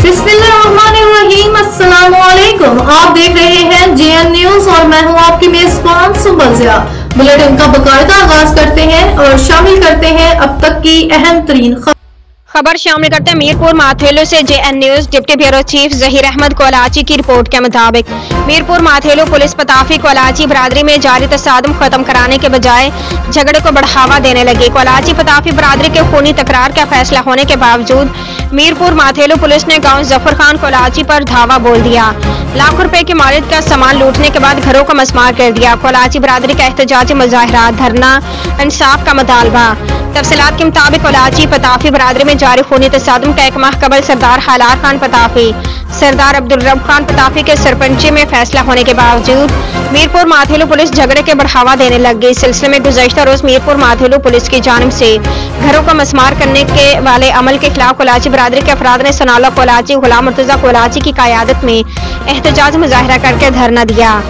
बिस्मिल्लाहिर्रहमानिर्रहीम। अस्सलामुअलैकुम। आप देख रहे हैं JN न्यूज और मैं हूं आपकी मेजबान सुबज़िया। बुलेटिन का बाकायदा आगाज करते हैं और शामिल करते हैं अब तक की अहम तरीन खबर शामिल करते हैं मीरपुर माथेलो से JN news. Deputy bureau chief Zaheer Ahmed Kolachi की रिपोर्ट के मुताबिक मीरपुर माथेलो पुलिस पताफी कोलाची बरादरी में जारी तसादम खत्म कराने के बजाय झगड़े को बढ़ावा देने लगी। कोलाची पताफी बरादरी के खूनी तकरार का फैसला होने के बावजूद मीरपुर माथेलो पुलिस ने गांव जफर खान कोलाची पर धावा बोल दिया। लाखों रुपए की मालियत का सामान लूटने के बाद घरों का मसमार कर दिया। कोलाची बरादरी का एहतजाजी मुजाहरा, धरना, इंसाफ का मुतालबा। तफसीलात के मुताबिक कोलाची पताफी बरादरी में जारी खूनी तसादम का एक माह कबल सरदार हालार खान पताफी, सरदार अब्दुल रब खान पताफी के सरपंची में फैसला होने के बावजूद मीरपुर माथेलो पुलिस झगड़े के बढ़ावा देने लग गई। इस सिलसिले में गुज़श्ता रोज मीरपुर माथेलो पुलिस की जानिब से घरों का मसमार करने के वाले अमल के खिलाफ कोलाची बरादरी के अफराद ने सनाला कोलाची, गुलाम मुर्तजा कोलाची की क़यादत में एहतजाज मुजाहरा करके धरना दिया।